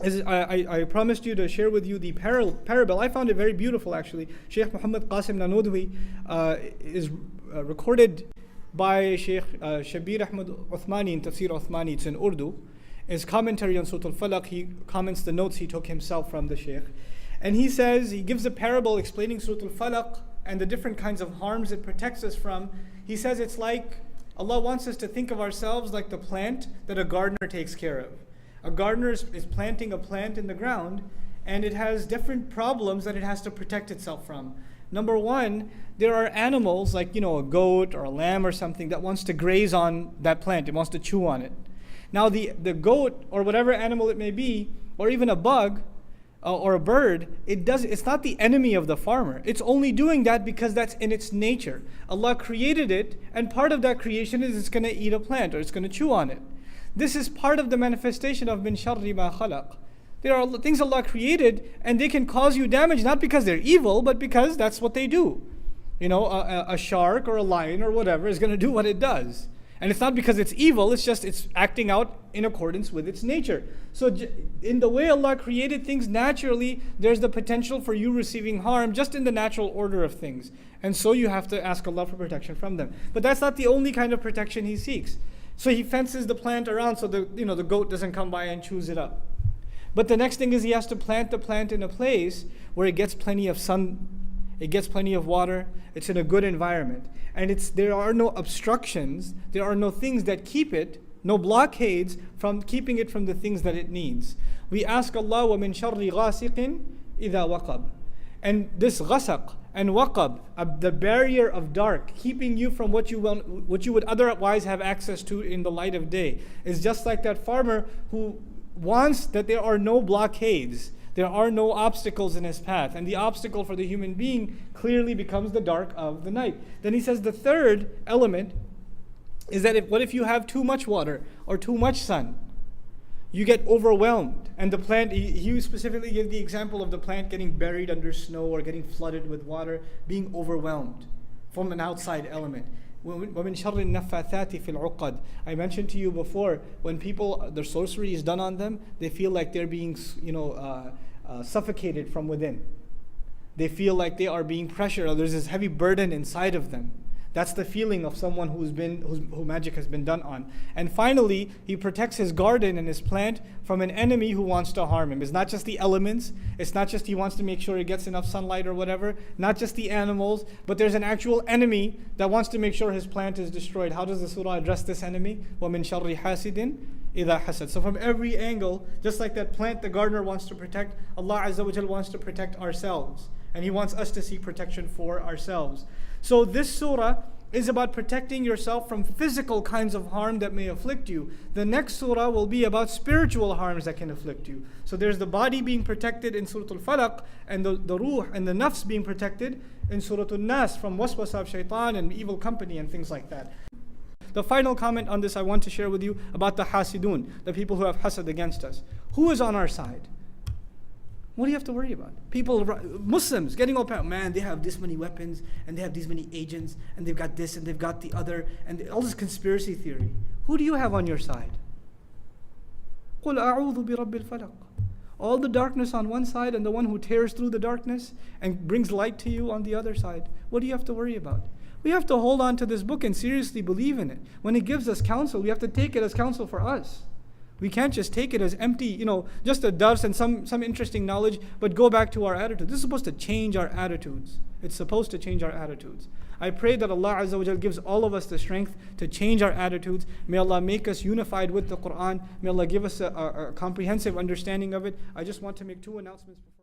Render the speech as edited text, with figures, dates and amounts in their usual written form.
I promised you to share with you the parable. I found it very beautiful actually. Sheikh Muhammad Qasim Nanodwi is recorded by Sheikh Shabir Ahmad Uthmani in Tafsir Uthmani. It's in Urdu. His commentary on Surah Al-Falaq, he comments the notes he took himself from the Sheikh. And he says, he gives a parable explaining Surah Al-Falaq and the different kinds of harms it protects us from. He says it's like Allah wants us to think of ourselves like the plant that a gardener takes care of. A gardener is planting a plant in the ground, and it has different problems that it has to protect itself from. Number one, there are animals like, a goat or a lamb or something that wants to graze on that plant. It wants to chew on it. Now the goat or whatever animal it may be, or even a bug or a bird, it's not the enemy of the farmer. It's only doing that because that's in its nature. Allah created it, and part of that creation is it's going to eat a plant or it's going to chew on it. This is part of the manifestation of min sharri ma khalaq. There are things Allah created, and they can cause you damage, not because they're evil, but because that's what they do. A shark or a lion or whatever is going to do what it does. And it's not because it's evil, it's just it's acting out in accordance with its nature. So in the way Allah created things naturally, there's the potential for you receiving harm just in the natural order of things. And so you have to ask Allah for protection from them. But that's not the only kind of protection He seeks. So He fences the plant around so the goat doesn't come by and chews it up. But the next thing is He has to plant the plant in a place where it gets plenty of sun, it gets plenty of water, it's in a good environment. And there are no obstructions, there are no things that keep it, no blockades from keeping it from the things that it needs. We ask Allah, وَمِن شَرِّ غَاسِقٍ إِذَا وَقَبْ. And this ghasaq and waqab, the barrier of dark, keeping you from what you would otherwise have access to in the light of day, is just like that farmer who wants that there are no blockades. There are no obstacles in his path. And the obstacle for the human being clearly becomes the dark of the night. Then he says the third element is that what if you have too much water or too much sun? You get overwhelmed. And the plant, he specifically gave the example of the plant getting buried under snow or getting flooded with water, being overwhelmed from an outside element. وَمِن شَرِّ النَّفَّاثَاتِ فِي الْعُقَدِ. I mentioned to you before, when people, their sorcery is done on them, they feel like they're being suffocated from within. They feel like they are being pressured, or there's this heavy burden inside of them. That's the feeling of someone who magic has been done on. And finally, he protects his garden and his plant from an enemy who wants to harm him. It's not just the elements. It's not just he wants to make sure it gets enough sunlight or whatever. Not just the animals, but there's an actual enemy that wants to make sure his plant is destroyed. How does the surah address this enemy? وَمِن شَرِّ حَاسِدٍ إِذَا حَسَدٍ. So from every angle, just like that plant the gardener wants to protect, Allah Azza wa Jal wants to protect ourselves. And He wants us to seek protection for ourselves. So this surah is about protecting yourself from physical kinds of harm that may afflict you. The next surah will be about spiritual harms that can afflict you. So there's the body being protected in Surah Al-Falaq, and the ruh and the nafs being protected in Surah Al-Nas from waswasa of shaitan and evil company and things like that. The final comment on this I want to share with you about the hasidun, the people who have hasad against us. Who is on our side? What do you have to worry about? People, Muslims, getting all paranoid. Man, they have this many weapons, and they have these many agents, and they've got this, and they've got the other, and all this conspiracy theory. Who do you have on your side? قُلْ أَعُوذُ بِرَبِّ الْفَلَقِ. All the darkness on one side, and the one who tears through the darkness and brings light to you on the other side. What do you have to worry about? We have to hold on to this book and seriously believe in it. When it gives us counsel, we have to take it as counsel for us. We can't just take it as empty, just a dust and some interesting knowledge, but go back to our attitude. This is supposed to change our attitudes. It's supposed to change our attitudes. I pray that Allah Azza wa Jal gives all of us the strength to change our attitudes. May Allah make us unified with the Quran. May Allah give us a comprehensive understanding of it. I just want to make two announcements before.